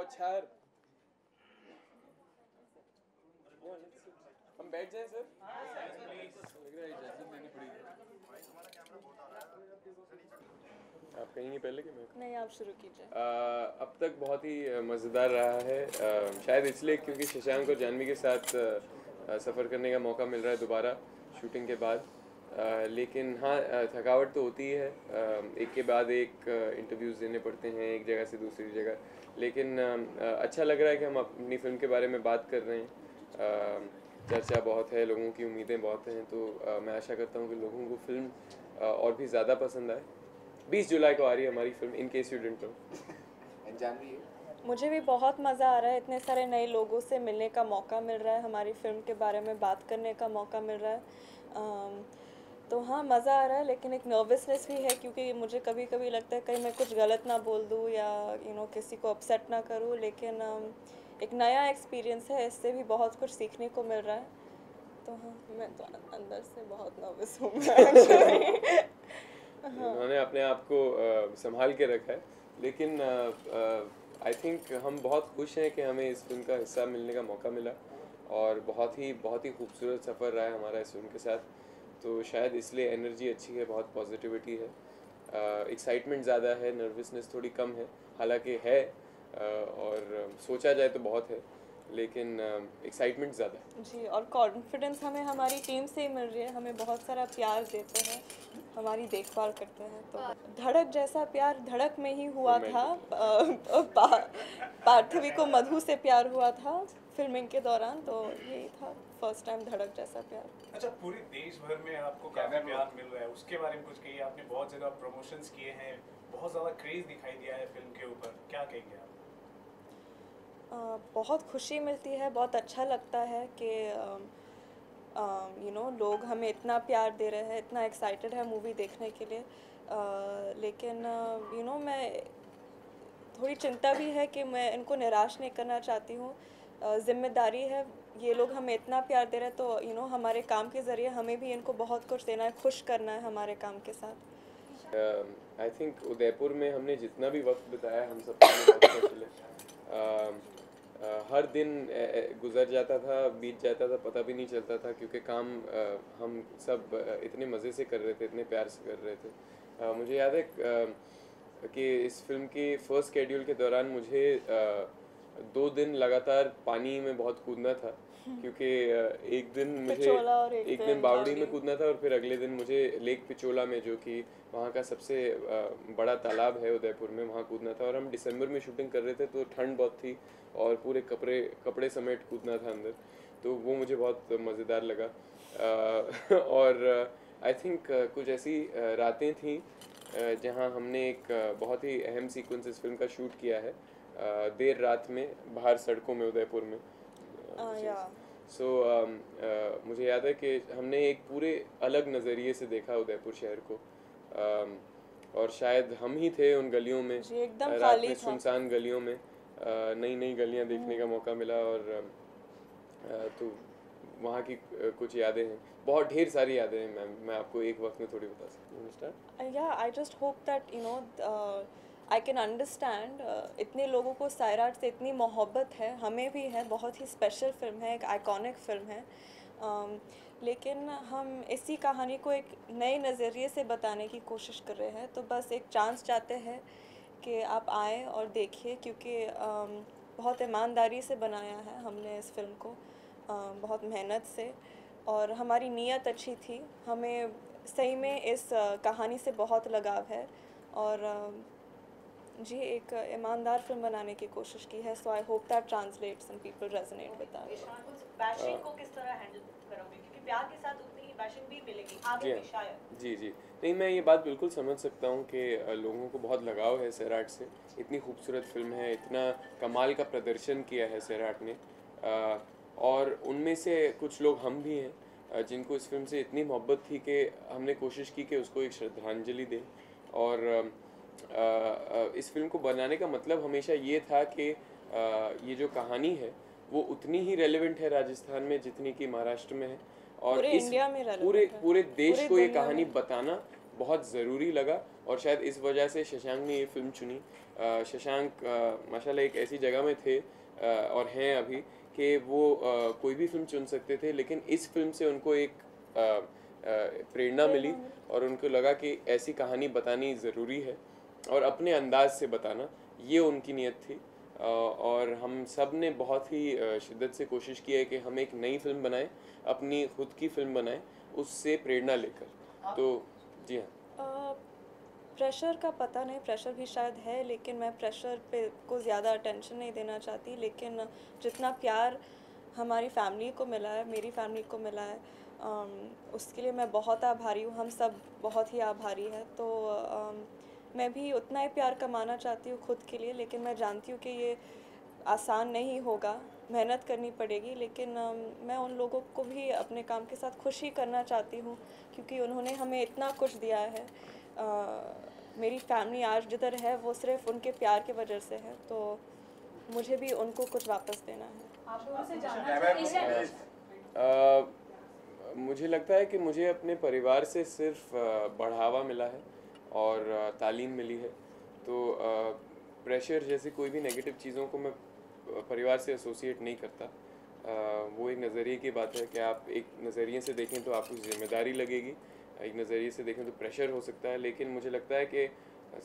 अच्छा है। हम बैठ जाएं सर? लग रहा है इजाजत लेनी पड़ेगी। आप कहेंगे पहले कि मैं? नहीं, आप शुरू कीजिए। अब तक बहुत ही मज़ेदार रहा है, शायद इसलिए क्योंकि शशांक और जाह्नवी के साथ सफ़र करने का मौका मिल रहा है दोबारा शूटिंग के बाद। लेकिन हाँ, थकावट तो होती है, एक के बाद एक इंटरव्यूज़ देने पड़ते हैं एक जगह से दूसरी जगह। लेकिन अच्छा लग रहा है कि हम अपनी फ़िल्म के बारे में बात कर रहे हैं। चर्चा बहुत है, लोगों की उम्मीदें बहुत हैं, तो मैं आशा करता हूँ कि लोगों को फ़िल्म और भी ज़्यादा पसंद आए। 20 जुलाई को आ रही है हमारी film, in case you didn't know. मुझे भी बहुत मज़ा आ रहा है, इतने सारे नए लोगों से मिलने का मौका मिल रहा है, हमारी फ़िल्म के बारे में बात करने का मौका मिल रहा है। तो हाँ, मज़ा आ रहा है, लेकिन एक नर्वसनेस भी है क्योंकि मुझे कभी कभी लगता है कहीं मैं कुछ गलत ना बोल दूँ या किसी को अपसेट ना करूँ। लेकिन एक नया एक्सपीरियंस है, इससे भी बहुत कुछ सीखने को मिल रहा है। तो हाँ, मैं तो अंदर से बहुत नर्वस हूँ एक्चुअली। हाँ। उन्होंने अपने आप को संभाल के रखा है, लेकिन आई थिंक हम बहुत खुश हैं कि हमें इस फिल्म का हिस्सा मिलने का मौका मिला और बहुत ही खूबसूरत सफ़र रहा है हमारा इस फिल्म के साथ। तो शायद इसलिए एनर्जी अच्छी है, बहुत पॉजिटिविटी है, एक्साइटमेंट ज़्यादा है, नर्वसनेस थोड़ी कम है, हालांकि है, और सोचा जाए तो बहुत है, लेकिन एक्साइटमेंट ज़्यादा है जी। और कॉन्फिडेंस हमें हमारी टीम से ही मिल रही है, हमें बहुत सारा प्यार देते हैं, हमारी देखभाल करते हैं। तो धड़क जैसा प्यार धड़क में ही हुआ था। पार्थवी को मधु से प्यार हुआ था फिल्मिंग के दौरान, तो यही था फर्स्ट टाइम धड़क जैसा प्यार। अच्छा, पूरे देश भर में आपको काफी प्यार मिल रहा है, उसके बारे में कुछ कहिए। आपने बहुत जगह प्रमोशंस किए हैं, बहुत ज़्यादा क्रेज दिखाई दिया है फिल्म के ऊपर, क्या कहेंगे आप? बहुत खुशी मिलती है, बहुत अच्छा लगता है कि लोग हमें इतना प्यार दे रहे हैं, इतना एक्साइटेड है मूवी देखने के लिए। लेकिन मैं थोड़ी चिंता भी है कि मैं इनको निराश नहीं करना चाहती हूँ। जिम्मेदारी है, ये लोग हमें इतना प्यार दे रहे हैं, तो हमारे काम के ज़रिए हमें भी इनको बहुत कुछ देना है, खुश करना है हमारे काम के साथ। आई थिंक उदयपुर में हमने जितना भी वक्त बिताया हम सब बहुत खुश थे। हर दिन गुजर जाता था, बीत जाता था, पता भी नहीं चलता था, क्योंकि काम हम सब इतने मज़े से कर रहे थे, इतने प्यार से कर रहे थे। मुझे याद है कि इस फिल्म के फर्स्ट शेड्यूल के दौरान मुझे 2 दिन लगातार पानी में बहुत कूदना था, क्योंकि एक दिन मुझे एक दिन बावड़ी में कूदना था और फिर अगले दिन मुझे लेक पिचोला में, जो कि वहाँ का सबसे बड़ा तालाब है उदयपुर में, वहाँ कूदना था। और हम दिसंबर में शूटिंग कर रहे थे, तो ठंड बहुत थी और पूरे कपड़े समेट कूदना था अंदर, तो वो मुझे बहुत मज़ेदार लगा। और आई थिंक कुछ ऐसी रातें थीं जहाँ हमने एक बहुत ही अहम सीक्वेंस इस फिल्म का शूट किया है, देर रात में बाहर सड़कों में उदयपुर में। सो मुझे याद है कि हमने एक पूरे अलग नज़रिए से देखा उदयपुर शहर को, और शायद हम ही थे उन गलियों में, एकदम रात में सुनसान गलियों में, नई नई गलियां देखने का मौका मिला। और तो वहाँ की कुछ यादें हैं, बहुत ढेर सारी यादें हैं मैम, मैं आपको एक वक्त में थोड़ी बता सकती हूँ। या I just hope that I can understand, इतने लोगों को सैराट से इतनी मोहब्बत है, हमें भी है, बहुत ही स्पेशल फिल्म है, एक आइकॉनिक फिल्म है। लेकिन हम इसी कहानी को एक नए नज़रिए से बताने की कोशिश कर रहे हैं, तो बस एक चांस चाहते हैं कि आप आएँ और देखिए, क्योंकि बहुत ईमानदारी से बनाया है हमने इस फिल्म को, बहुत मेहनत से, और हमारी नीयत अच्छी थी, हमें सही में इस कहानी से बहुत लगाव है, और जी एक ईमानदार फिल्म बनाने की कोशिश की है। So I hope that translates and people resonate with that. Bashing को किस तरह हैंडल करोगे, क्योंकि प्यार के साथ उतनी ही बैशिंग भी मिलेगी आगे भी शायद। जी जी, नहीं, मैं ये बात बिल्कुल समझ सकता हूँ कि लोगों को बहुत लगाव है सैराट से, इतनी खूबसूरत फिल्म है, इतना कमाल का प्रदर्शन किया है सैराट ने, और उनमें से कुछ लोग हम भी हैं जिनको इस फिल्म से इतनी मोहब्बत थी कि हमने कोशिश की कि उसको एक श्रद्धांजलि दें। और इस फिल्म को बनाने का मतलब हमेशा ये था कि ये जो कहानी है वो उतनी ही रेलेवेंट है राजस्थान में जितनी कि महाराष्ट्र में है, और पूरे इस इंडिया में पूरे देश को ये कहानी बताना बहुत ज़रूरी लगा। और शायद इस वजह से शशांक ने ये फिल्म चुनी। शशांक माशाल्लाह एक ऐसी जगह में थे और हैं अभी कि वो कोई भी फिल्म चुन सकते थे, लेकिन इस फिल्म से उनको एक प्रेरणा मिली और उनको लगा कि ऐसी कहानी बतानी ज़रूरी है और अपने अंदाज से बताना, ये उनकी नीयत थी। और हम सब ने बहुत ही शिद्दत से कोशिश की है कि हम एक नई फिल्म बनाएं, अपनी खुद की फिल्म बनाएं, उससे प्रेरणा लेकर। तो जी हाँ। प्रेशर का पता नहीं, प्रेशर भी शायद है, लेकिन मैं प्रेशर पे को ज़्यादा अटेंशन नहीं देना चाहती। लेकिन जितना प्यार हमारी फैमिली को मिला है, मेरी फैमिली को मिला है, उसके लिए मैं बहुत आभारी हूँ। हम सब बहुत ही आभारी हैं। तो मैं भी उतना ही प्यार कमाना चाहती हूँ खुद के लिए, लेकिन मैं जानती हूँ कि ये आसान नहीं होगा, मेहनत करनी पड़ेगी। लेकिन मैं उन लोगों को भी अपने काम के साथ खुशी करना चाहती हूँ, क्योंकि उन्होंने हमें इतना कुछ दिया है। मेरी फैमिली आज जिधर है वो सिर्फ उनके प्यार की वजह से है, तो मुझे भी उनको कुछ वापस देना है। आप लोगों से जानना चाहेंगे। मुझे लगता है कि मुझे अपने परिवार से सिर्फ बढ़ावा मिला है और तालीम मिली है। तो प्रेशर जैसी कोई भी नेगेटिव चीज़ों को मैं परिवार से एसोसिएट नहीं करता। वो एक नज़रिए की बात है कि आप एक नज़रिए से देखें तो आपको जिम्मेदारी लगेगी, एक नज़रिए से देखें तो प्रेशर हो सकता है। लेकिन मुझे लगता है कि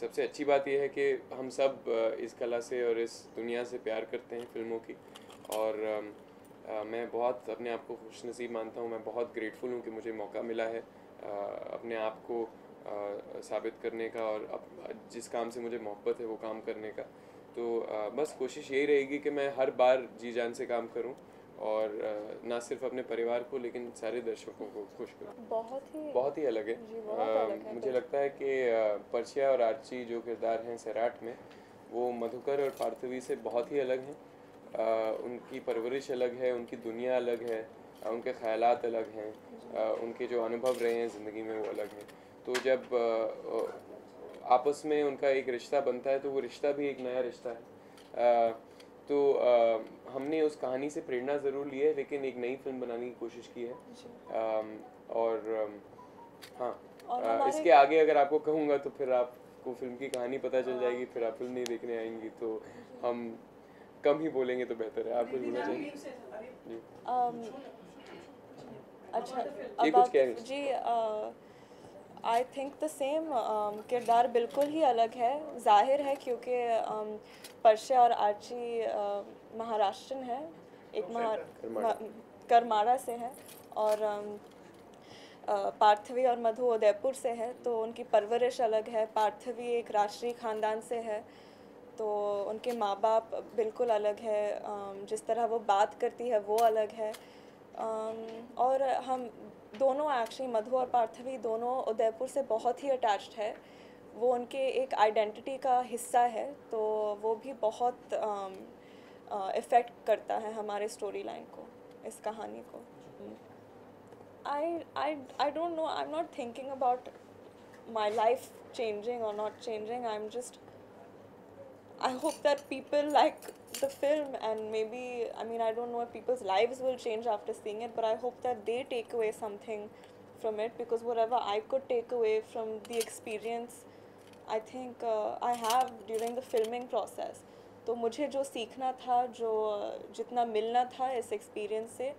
सबसे अच्छी बात यह है कि हम सब इस कला से और इस दुनिया से प्यार करते हैं फिल्मों की। और मैं बहुत अपने आप को खुशनसीब मानता हूँ, मैं बहुत ग्रेटफुल हूँ कि मुझे मौका मिला है अपने आप को साबित करने का और जिस काम से मुझे मोहब्बत है वो काम करने का। तो बस कोशिश यही रहेगी कि मैं हर बार जी जान से काम करूं और ना सिर्फ अपने परिवार को लेकिन सारे दर्शकों को खुश करूं। बहुत ही अलग है। मुझे लगता है कि पर्चिया और आर्ची जो किरदार हैं सैराट में, वो मधुकर और पार्थवी से बहुत ही अलग हैं। उनकी परवरिश अलग है, उनकी दुनिया अलग है, उनके ख़यालात अलग हैं, उनके जो अनुभव रहे हैं ज़िंदगी में वो अलग हैं। तो जब आपस में उनका एक रिश्ता बनता है तो वो रिश्ता भी एक नया रिश्ता है। तो हमने उस कहानी से प्रेरणा ज़रूर ली है, लेकिन एक नई फिल्म बनाने की कोशिश की है। और हाँ, इसके आगे अगर आपको कहूँगा तो फिर आपको फिल्म की कहानी पता चल जाएगी, फिर आप फिल्म नहीं देखने आएंगी, तो हम कम ही बोलेंगे तो बेहतर है। आप कुछ बोलना चाहिए जी? अच्छा, ये कुछ कह रही जी, आई थिंक द सेम। किरदार बिल्कुल ही अलग है, जाहिर है, क्योंकि पर्शिया और आर्ची महाराष्ट्रन है, एक करमाड़ा से है, और पार्थवी और मधु उदयपुर से है। तो उनकी परवरिश अलग है। पार्थवी एक राष्ट्रीय ख़ानदान से है, तो उनके माँ बाप बिल्कुल अलग है, जिस तरह वो बात करती है वो अलग है। और हम दोनों एक्चुअली, मधु और पार्थवी दोनों उदयपुर से बहुत ही अटैच्ड है। वो उनके एक आइडेंटिटी का हिस्सा है, तो वो भी बहुत इफ़ेक्ट करता है हमारे स्टोरी लाइन को, इस कहानी को। I don't know, I'm not thinking about my life changing or not changing. I hope that people like the film, and maybe, I mean, I don't know if people's lives will change after seeing it, but I hope that they take away something from it, because whatever I could take away from the experience, I think I have during the filming process. तो मुझे जो सीखना था, जो जितना मिलना था इस एक्सपीरियंस से,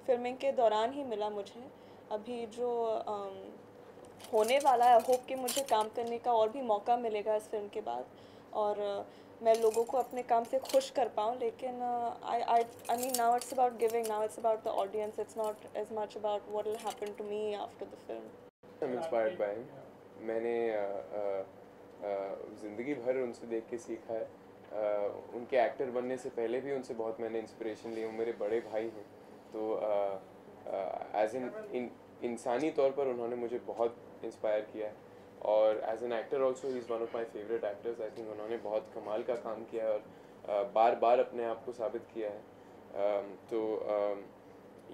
फिल्मिंग के दौरान ही मिला मुझे। अभी जो होने वाला है, होप कि मुझे काम करने का और भी मौका मिलेगा इस फिल्म के बाद, और मैं लोगों को अपने काम से खुश कर पाऊँ। लेकिन I mean, now it's about giving, now it's about the audience, it's not as much about what will happen to me after the film. I'm inspired by him. मैंने ज़िंदगी भर उनसे देख के सीखा है। उनके एक्टर बनने से पहले भी उनसे बहुत मैंने इंस्पिरेशन ली। वो मेरे बड़े भाई हैं, तो एज इन इंसानी तौर पर उन्होंने मुझे बहुत इंस्पायर किया है, और as an actor also he is one of my favourite actors. I think उन्होंने बहुत कमाल का काम किया है और बार बार अपने आप को साबित किया है। तो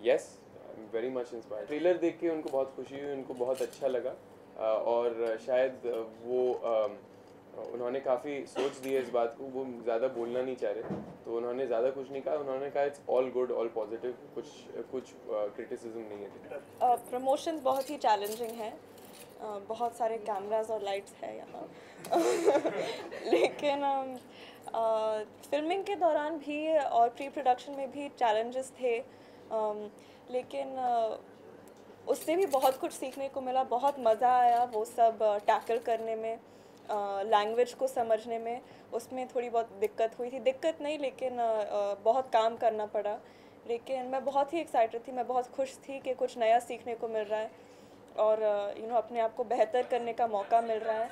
yes, I am very much inspired. Trailer देख के उनको बहुत खुशी हुई, उनको बहुत अच्छा लगा, और शायद वो उन्होंने काफ़ी सोच दिया इस बात को। वो ज़्यादा बोलना नहीं चाह रहे, तो उन्होंने ज़्यादा कुछ नहीं कहा। उन्होंने कहा it's all good, all positive, कुछ क्रिटिसिज्म नहीं है। प्रमोशन बहुत ही चैलेंजिंग है, बहुत सारे कैमरास और लाइट्स है यहाँ लेकिन फिल्मिंग के दौरान भी और प्री प्रोडक्शन में भी चैलेंजेस थे, लेकिन उससे भी बहुत कुछ सीखने को मिला, बहुत मज़ा आया वो सब टैकल करने में, लैंग्वेज को समझने में। उसमें थोड़ी बहुत दिक्कत हुई थी, दिक्कत नहीं लेकिन बहुत काम करना पड़ा, लेकिन मैं बहुत ही एक्साइटेड थी, मैं बहुत खुश थी कि कुछ नया सीखने को मिल रहा है और अपने आप को बेहतर करने का मौका मिल रहा है।